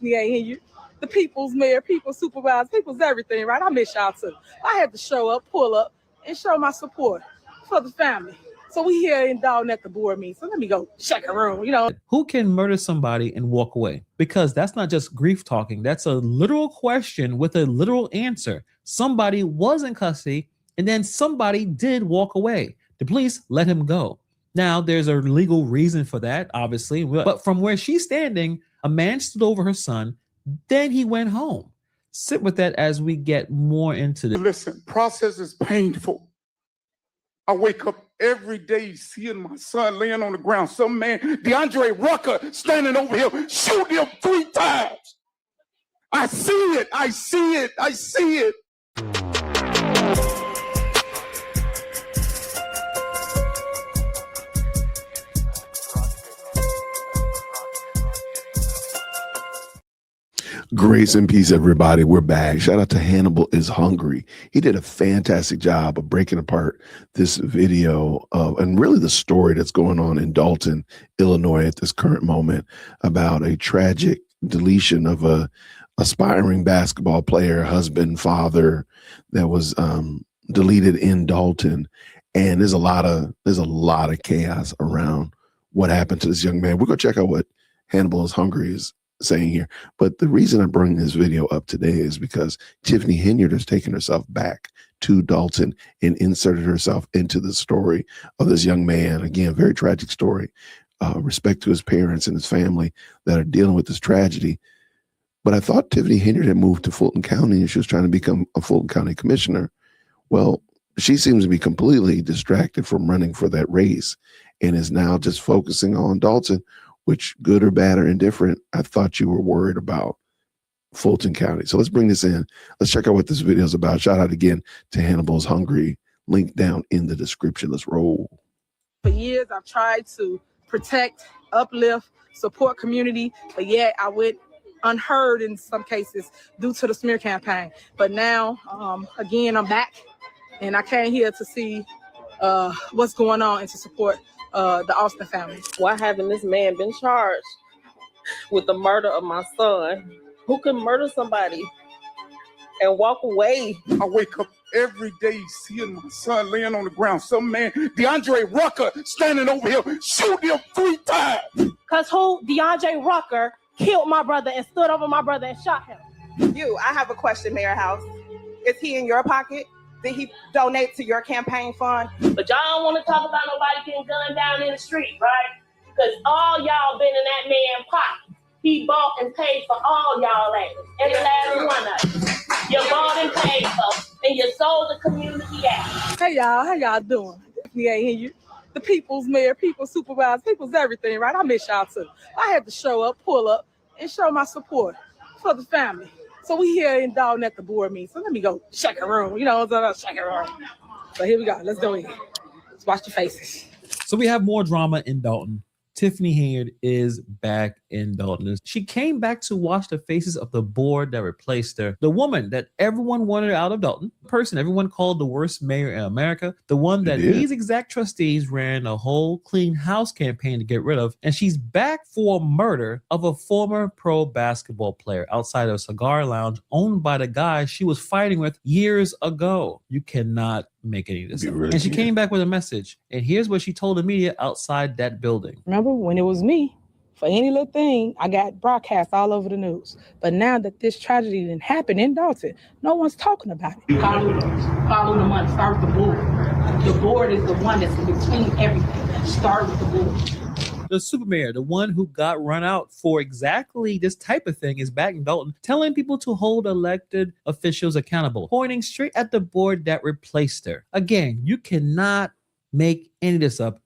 Tiffany Henyard, the people's mayor, people's supervisor, people's everything, right? I miss y'all too. I had to show up, pull up, and show my support for the family. So we here in Dolton at the board meeting. So let me go check a room, Who can murder somebody and walk away? Because that's not just grief talking. That's a literal question with a literal answer. Somebody was in custody and then somebody did walk away. The police let him go. Now, there's a legal reason for that, obviously. But from where she's standing, a man stood over her son. Then he went home. Sit with that as we get more into this. Listen, process is painful. I wake up every day seeing my son laying on the ground. Some man, DeAndre Rucker, standing over here, shooting him 3 times. I see it. I see it. I see it. Grace and peace, everybody. We're back. Shout out to Hannibal is Hungry. He did a fantastic job of breaking apart this video and really the story that's going on in Dolton, Illinois at this current moment about a tragic deletion of a aspiring basketball player, husband, father that was deleted in Dolton. And there's a lot of chaos around what happened to this young man. We're going to check out what Hannibal is Hungry is saying here. But the reason I'm bringing this video up today is because Tiffany Henyard has taken herself back to Dolton and inserted herself into the story of this young man. Again, very tragic story. Respect to his parents and his family that are dealing with this tragedy. But I thought Tiffany Henyard had moved to Fulton County and she was trying to become a Fulton County commissioner. Well, she seems to be completely distracted from running for that race and is now just focusing on Dolton, which, good or bad or indifferent, I thought you were worried about Fulton County. So let's bring this in. Let's check out what this video is about. Shout out again to Hannibal's Hungry. Link down in the description. Let's roll. For years, I've tried to protect, uplift, support community, but yet I went unheard in some cases due to the smear campaign. But now, again, I'm back, and I came here to see what's going on and to support the Austin family. Why haven't this man been charged with the murder of my son? Who can murder somebody and walk away? I wake up every day seeing my son laying on the ground. Some man, DeAndre Rucker, standing over here, shooting him 3 times. Because who? DeAndre Rucker killed my brother and stood over my brother and shot him. I have a question, Mayor House. Is he in your pocket? Did he donate to your campaign fund? But y'all don't want to talk about nobody getting gunned down in the street, right? Because all y'all been in that man's pocket. He bought and paid for all y'all ass. Every last one of them. You bought and paid for, and you sold the community out. Hey y'all, how y'all doing? Tiffany Henyard, the people's mayor, people's supervisor, people's everything, right? I miss y'all too. I had to show up, pull up, and show my support for the family. So we here in Dolton at the board meeting. So let me go check a room. Check a room. So here we go. Let's go in. Let's watch the faces. So we have more drama in Dolton. Tiffany Henyard is back in Dolton. She came back to wash the faces of the board that replaced her. The woman that everyone wanted out of Dolton, the person everyone called the worst mayor in America, the one that these exact trustees ran a whole clean house campaign to get rid of. And she's back for murder of a former pro basketball player outside of a cigar lounge owned by the guy she was fighting with years ago. You cannot make any of this up. And she came back with a message. And here's what she told the media outside that building. Remember when it was me? For any little thing, I got broadcast all over the news. But now that this tragedy didn't happen in Dolton, no one's talking about it. Follow the money. Start with the board. The board is the one that's in between everything. Start with the board. The super mayor, the one who got run out for exactly this type of thing, is back in Dolton telling people to hold elected officials accountable, pointing straight at the board that replaced her. Again, you cannot make any of this up.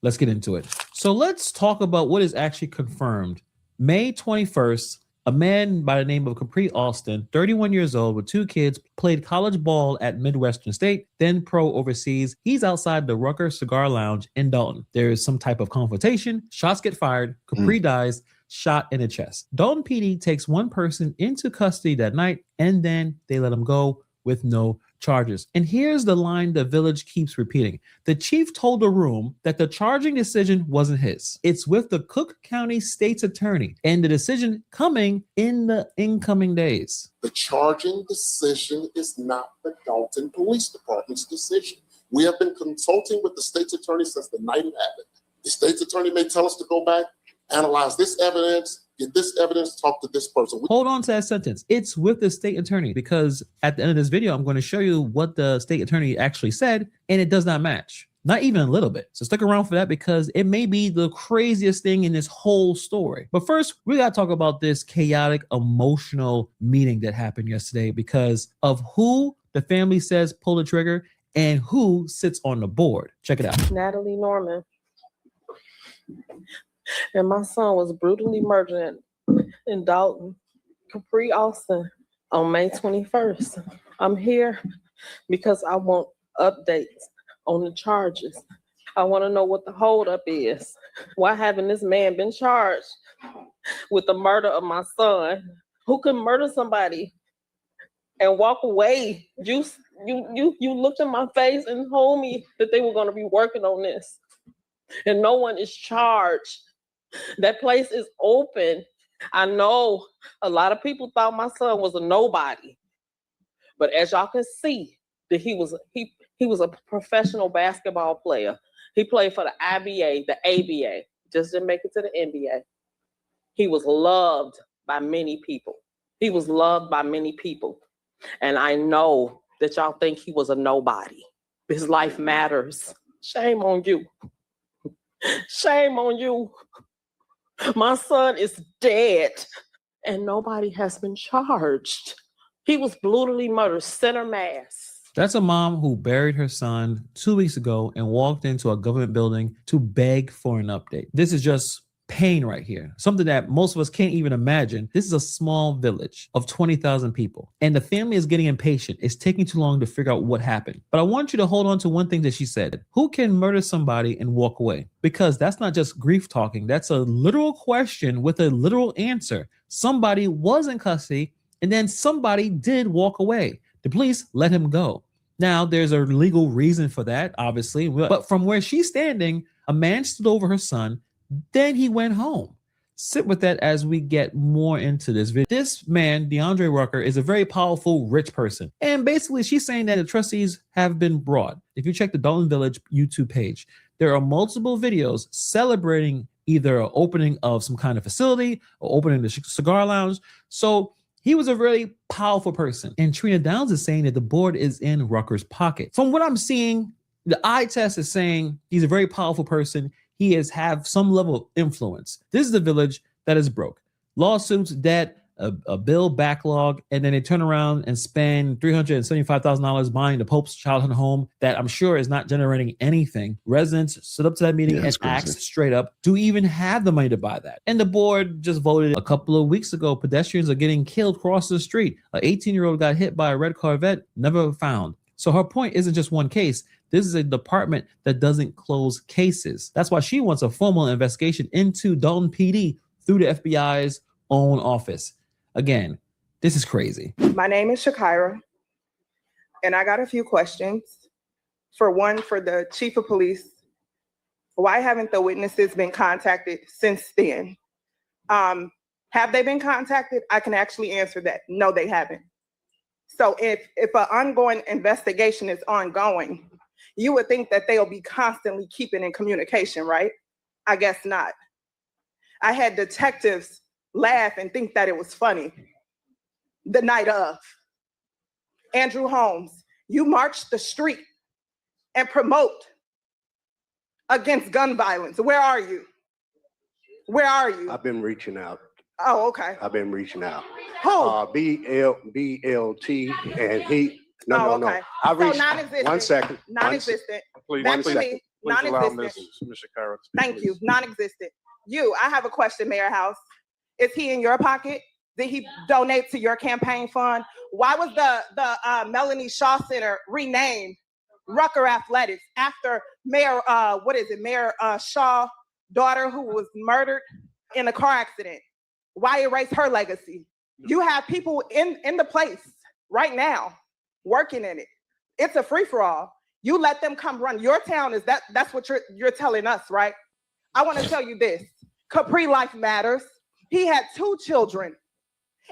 Let's get into it. So let's talk about what is actually confirmed. May 21st, a man by the name of Capri Austin, 31 years old with 2 kids, played college ball at Midwestern State, then pro overseas. He's outside the Rucker Cigar Lounge in Dolton. There is some type of confrontation. Shots get fired. Capri dies, shot in the chest. Dolton PD takes one person into custody that night, and then they let him go with no charges. And here's the line the village keeps repeating. The chief told the room that the charging decision wasn't his. It's with the Cook County State's attorney, and the decision coming in the incoming days. The charging decision is not the Dolton Police Department's decision. We have been consulting with the state's attorney since the night it happened. The state's attorney may tell us to go back, analyze this evidence, get this evidence, talk to this person. Hold on to that sentence. It's with the state attorney, because at the end of this video, I'm going to show you what the state attorney actually said, and it does not match. Not even a little bit. So stick around for that, because it may be the craziest thing in this whole story. But first, we got to talk about this chaotic, emotional meeting that happened yesterday because of who the family says pulled the trigger and who sits on the board. Check it out. Natalie Norman. And my son was brutally murdered in Dolton, Capri, Austin on May 21st. I'm here because I want updates on the charges. I want to know what the holdup is. Why haven't this man been charged with the murder of my son? Who can murder somebody and walk away? You looked in my face and told me that they were going to be working on this, and no one is charged. That place is open. I know a lot of people thought my son was a nobody, but as y'all can see, that he was a professional basketball player. He played for the IBA, the ABA, just didn't make it to the NBA. He was loved by many people. He was loved by many people. And I know that y'all think he was a nobody. His life matters. Shame on you. Shame on you. My son is dead and nobody has been charged. He was brutally murdered, center mass. That's a mom who buried her son 2 weeks ago and walked into a government building to beg for an update. This is just pain right here. Something that most of us can't even imagine. This is a small village of 20,000 people, and the family is getting impatient. It's taking too long to figure out what happened. But I want you to hold on to one thing that she said. Who can murder somebody and walk away? Because that's not just grief talking. That's a literal question with a literal answer. Somebody was in custody, and then somebody did walk away. The police let him go. Now, there's a legal reason for that, obviously. But from where she's standing, a man stood over her son, then he went home. Sit with that as we get more into this video. This man, DeAndre Rucker, is a very powerful, rich person. And basically, she's saying that the trustees have been brought. If you check the Dolton Village YouTube page, there are multiple videos celebrating either an opening of some kind of facility or opening the cigar lounge. So he was a really powerful person. And Trina Downs is saying that the board is in Rucker's pocket. From what I'm seeing, the eye test is saying he's a very powerful person. He have some level of influence. This is the village that is broke. Lawsuits, debt, a bill backlog, and then they turn around and spend $375,000 buying the Pope's childhood home that I'm sure is not generating anything. Residents stood up to that meeting and asked straight up, do we even have the money to buy that? And the board just voted a couple of weeks ago, pedestrians are getting killed crossing the street. An 18-year-old got hit by a red Corvette, never found. So her point isn't just one case. This is a department that doesn't close cases. That's why she wants a formal investigation into Dolton PD through the FBI's own office. Again, this is crazy. My name is Shakira, and I got a few questions. For one, for the chief of police, why haven't the witnesses been contacted since then? Have they been contacted? I can actually answer that. No, they haven't. So if an ongoing investigation is ongoing, you would think that they'll be constantly keeping in communication, right? I guess not. I had detectives laugh and think that it was funny the night of. Andrew Holmes, you marched the street and promote against gun violence. Where are you? Where are you? I've been reaching out. Oh, okay. I've been reaching out. Who? BLT, and he. No. I reached. Non-existent. 1 second. Non-existent. Please, Back to please me. allow Non-existent. Ms. Shakira to speak, Thank please. you. Non-existent. I have a question, Mayor House. Is he in your pocket? Did he donate to your campaign fund? Why was the Melanie Shaw Center renamed Rucker Athletics after Mayor Mayor Shaw's daughter who was murdered in a car accident? Why erase her legacy? You have people in the place right now working in it. It's a free-for-all. You let them come run your town. That's what you're telling us, right? I want to tell you this. Capri life matters. He had 2 children.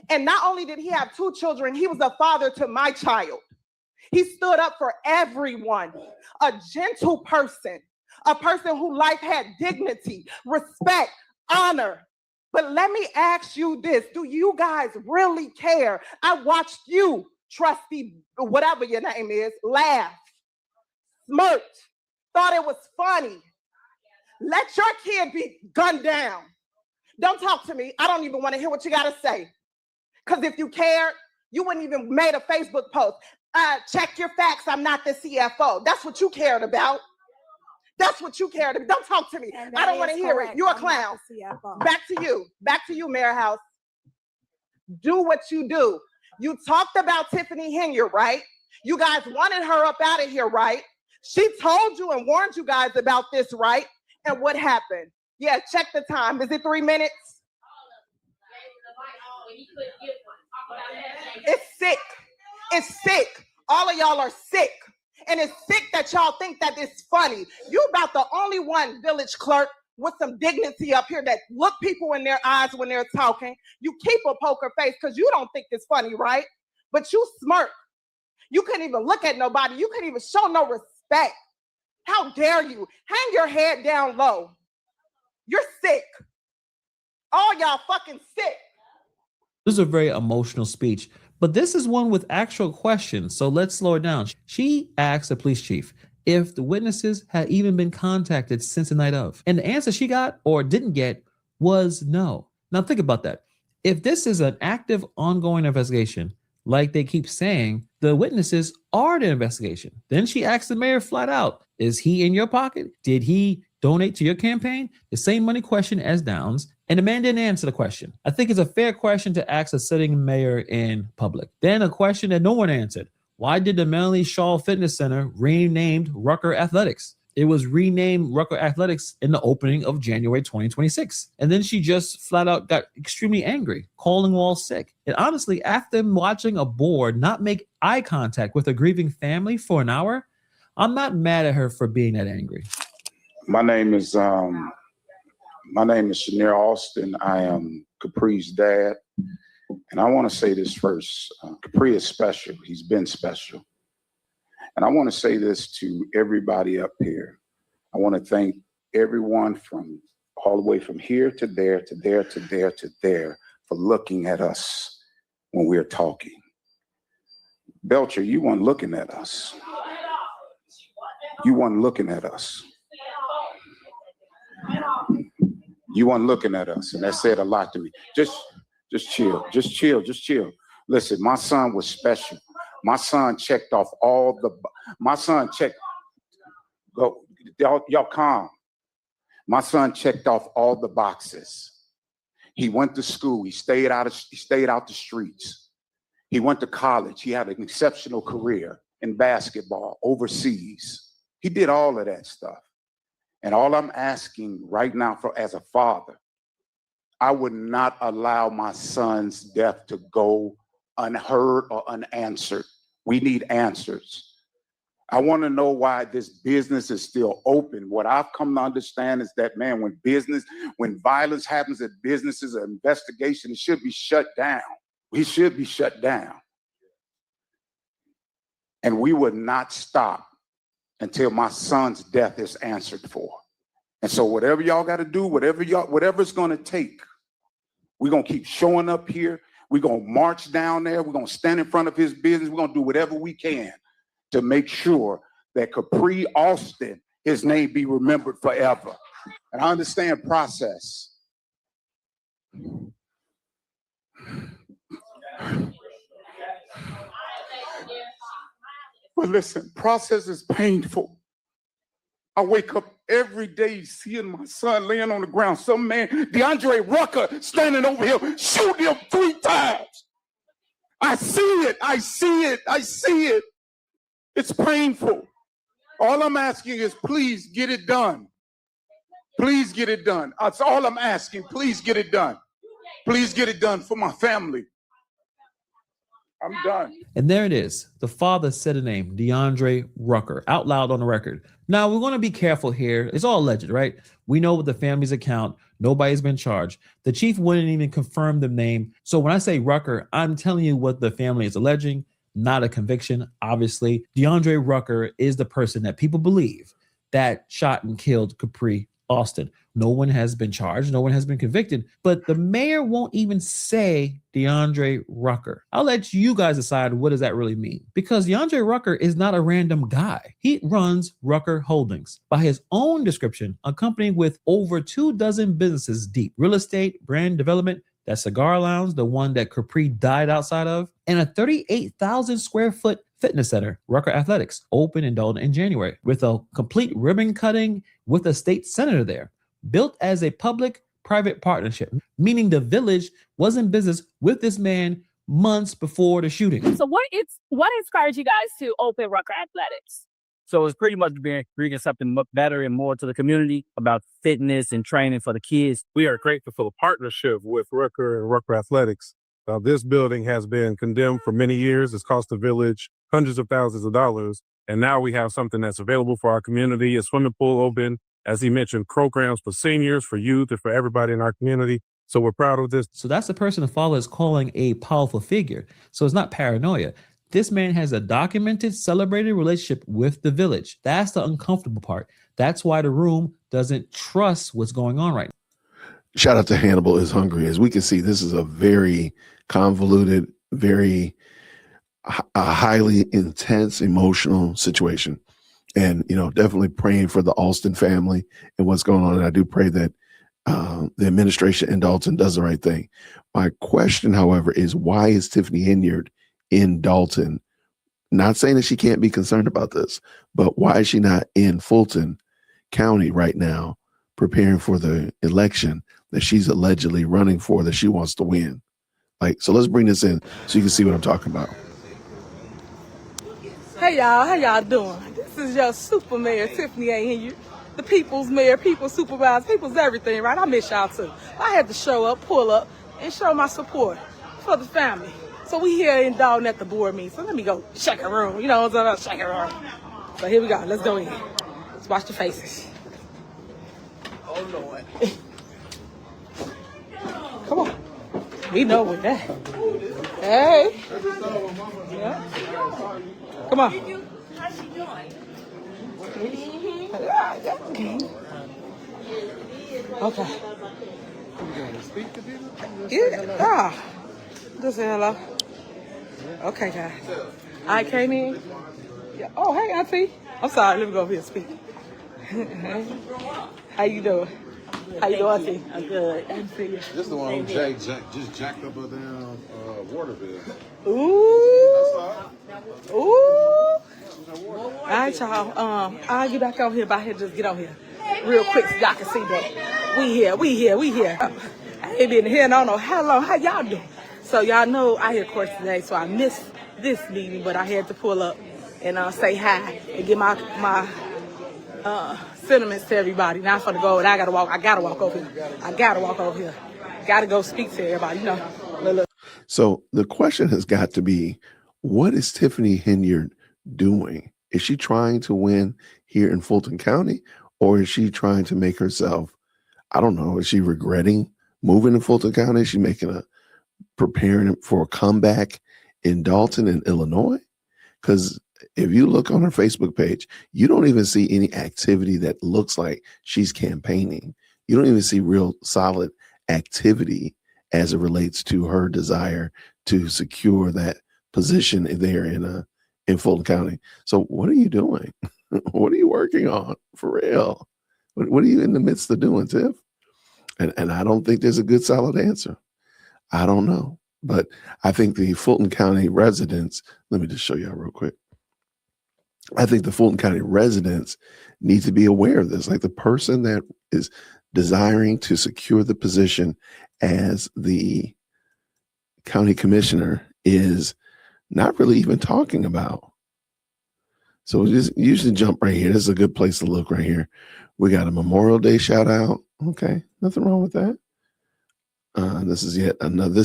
And not only did he have 2 children, he was a father to my child. He stood up for everyone, a gentle person, a person whose life had dignity, respect, honor. But let me ask you this. Do you guys really care? I watched you, trustee, whatever your name is, laugh, smirked, thought it was funny. Let your kid be gunned down. Don't talk to me. I don't even want to hear what you got to say. Because if you cared, you wouldn't even made a Facebook post. Check your facts. I'm not the CFO. That's what you cared about. That's what you cared about. Don't talk to me. I don't want to hear it. You're a clown. Back to you. Back to you, Mayor House. Do what you do. You talked about Tiffany Henyard, right? You guys wanted her up out of here, right? She told you and warned you guys about this, right? And what happened? Yeah, check the time. Is it 3 minutes? It's sick. It's sick. All of y'all are sick. And it's sick that y'all think that it's funny. You about the only one village clerk with some dignity up here that look people in their eyes when they're talking. You keep a poker face because you don't think it's funny, right? But you smirk. You couldn't even look at nobody. You couldn't even show no respect. How dare you? Hang your head down low. You're sick. All y'all fucking sick. This is a very emotional speech, but this is one with actual questions. So let's slow it down. She asked the police chief if the witnesses had even been contacted since the night of. And the answer she got or didn't get was no. Now think about that. If this is an active, ongoing investigation, like they keep saying, the witnesses are the investigation. Then she asked the mayor flat out, is he in your pocket? Did he donate to your campaign? The same money question as Downs. And the man didn't answer the question. I think it's a fair question to ask a sitting mayor in public. Then a question that no one answered. Why did the Melanie Shaw Fitness Center renamed Rucker Athletics? It was renamed Rucker Athletics in the opening of January 2026. And then she just flat out got extremely angry, calling Wall sick. And honestly, after watching a board not make eye contact with a grieving family for an hour, I'm not mad at her for being that angry. My name is Shanair Austin. I am Capri's dad. And I want to say this first. Capri is special. He's been special. And I want to say this to everybody up here. I want to thank everyone from all the way from here to there, to there, to there, to there for looking at us when we're talking. Belcher, you weren't looking at us. You weren't looking at us. You weren't looking at us. And that said a lot to me. Just chill. Just chill. Just chill. Listen, my son was special. My son checked off all the, y'all calm. My son checked off all the boxes. He went to school. He stayed out the streets. He went to college. He had an exceptional career in basketball overseas. He did all of that stuff. And all I'm asking right now as a father, I would not allow my son's death to go unheard or unanswered. We need answers. I want to know why this business is still open. What I've come to understand is that, man, when violence happens at businesses, an investigation, it should be shut down. We should be shut down. And we would not stop until my son's death is answered for. And so whatever y'all got to do, whatever it's going to take, we're going to keep showing up here. We're going to march down there. We're going to stand in front of his business. We're going to do whatever we can to make sure that Capri Austin, his name be remembered forever. And I understand process. But listen, process is painful. I wake up every day seeing my son laying on the ground. Some man, DeAndre Rucker, standing over here, shooting him 3 times. I see it. I see it. I see it. It's painful. All I'm asking is please get it done. Please get it done. That's all I'm asking. Please get it done. Please get it done for my family. I'm done. And there it is. The father said the name, DeAndre Rucker, out loud on the record. Now, we're going to be careful here. It's all alleged, right? We know with the family's account, nobody's been charged. The chief wouldn't even confirm the name. So when I say Rucker, I'm telling you what the family is alleging, not a conviction. Obviously, DeAndre Rucker is the person that people believe that shot and killed Capri Austin. No one has been charged. No one has been convicted, but the mayor won't even say DeAndre Rucker. I'll let you guys decide what does that really mean, because DeAndre Rucker is not a random guy. He runs Rucker Holdings by his own description, a company with over 24 businesses deep: real estate, brand development, that cigar lounge, the one that Capri died outside of, and a 38,000 square foot fitness center, Rucker Athletics, opened in Dolton in January with a complete ribbon cutting with a state senator there. Built as a public-private partnership, meaning the village was in business with this man months before the shooting. So what inspired you guys to open Rucker Athletics? So it's pretty much bringing something better and more to the community about fitness and training for the kids. We are grateful for the partnership with Rucker and Rucker Athletics. This building has been condemned for many years. It's cost the village hundreds of thousands of dollars. And now we have something that's available for our community, a swimming pool open. As he mentioned, programs for seniors, for youth, and for everybody in our community. So we're proud of this. So that's the person the father is calling a powerful figure. So it's not paranoia. This man has a documented, celebrated relationship with the village. That's the uncomfortable part. That's why the room doesn't trust what's going on right now. Shout out to Hannibal is Hungry. As we can see, this is a very convoluted, very highly intense, emotional situation. And, definitely praying for the Alston family and what's going on. And I do pray that the administration in Dolton does the right thing. My question, however, is why is Tiffany Henyard in Dolton? Not saying that she can't be concerned about this, but why is she not in Fulton County right now preparing for the election that she's allegedly running for, that she wants to win? So let's bring this in so you can see what I'm talking about. Hey y'all, how y'all doing? This is your super mayor, Tiffany Henyard, the people's mayor, people's supervisor, people's everything, right? I miss y'all too. I had to show up, pull up, and show my support for the family. So we here in Dolton at the board meeting. So let me go check a room. You know what I'm saying? Check a room. So here we go. Let's go in. Let's watch the faces. Oh Lord. Come on. We know we're that. Hey. Yeah. Come on. How's she doing? Okay. Yeah. Just say hello. Okay, guys. I came in. Yeah. Oh, hey, Auntie. I'm sorry. Let me go over here and speak. How you doing? How you doing, Auntie? I'm good. I didn't see you. This the one who just jacked up a damn water bill. Ooh. Ooh. All right, y'all. I'll get back on here. By here, just get on here real quick so y'all can see that we here. I ain't been here in I don't know how long. How y'all doing? So y'all know I had course today, so I missed this meeting, but I had to pull up and say hi and get my sentiments to everybody. Now I'm gonna go and I gotta walk over here. Gotta go speak to everybody. Look. So the question has got to be, what is Tiffany Henyard doing? Is she trying to win here in Fulton County, or is she trying to make herself, I don't know, is she regretting moving to Fulton County? Is she preparing for a comeback in Dolton in Illinois? Because if you look on her Facebook page, you don't even see any activity that looks like she's campaigning. You don't even see real solid activity as it relates to her desire to secure that position there in Fulton County. So what are you doing? What are you working on for real? What are you in the midst of doing, Tiff? And I don't think there's a good solid answer. I don't know. But I think the Fulton County residents, let me just show you real quick. I think the Fulton County residents need to be aware of this. Like, the person that is desiring to secure the position as the county commissioner is not really even talking about. So just usually jump right here. This is a good place to look right here. We got a Memorial Day shout out. Okay, nothing wrong with that. This is yet another.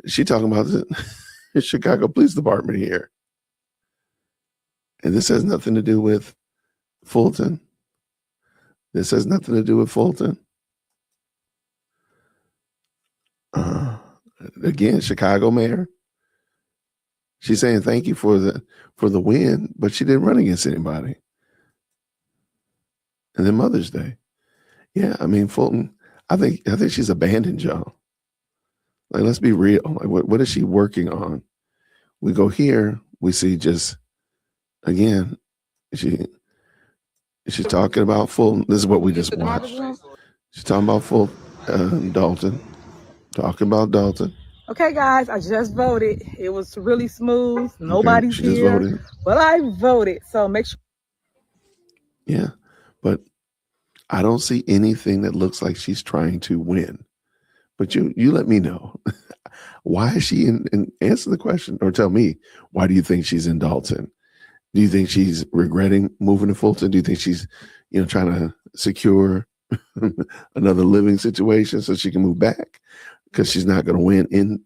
She talking about it. Chicago Police Department here. And this has nothing to do with Fulton. This has nothing to do with Fulton. Again, Chicago mayor. She's saying thank you for the win, but she didn't run against anybody. And then Mother's Day. Yeah, I mean, Fulton, I think she's abandoned y'all. Like, let's be real. Like, what is she working on? We go here, we see just, again, she's talking about Fulton. This is what we just watched. She's talking about Fulton, Dolton. Talking about Dolton. Okay, guys, I just voted. It was really smooth. Nobody's she just here, voted. but I voted. So make sure. Yeah, but I don't see anything that looks like she's trying to win. But you let me know. Why is she in? Answer the question, or tell me, why do you think she's in Dolton? Do you think she's regretting moving to Fulton? Do you think she's, trying to secure another living situation so she can move back because she's not going to win in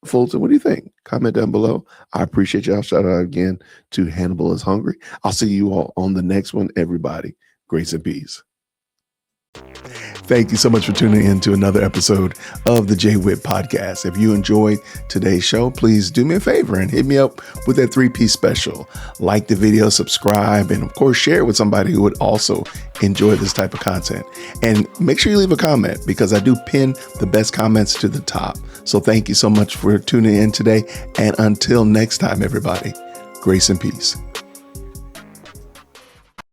Fulton? What do you think? Comment down below. I appreciate y'all. Shout out again to Hannibal is Hungry. I'll see you all on the next one. Everybody, grace and peace. Thank you so much for tuning in to another episode of the JWhit Podcast. If you enjoyed today's show, please do me a favor and hit me up with that 3-piece special. Like the video, subscribe, and of course, share it with somebody who would also enjoy this type of content. And make sure you leave a comment because I do pin the best comments to the top. So thank you so much for tuning in today. And until next time, everybody, grace and peace.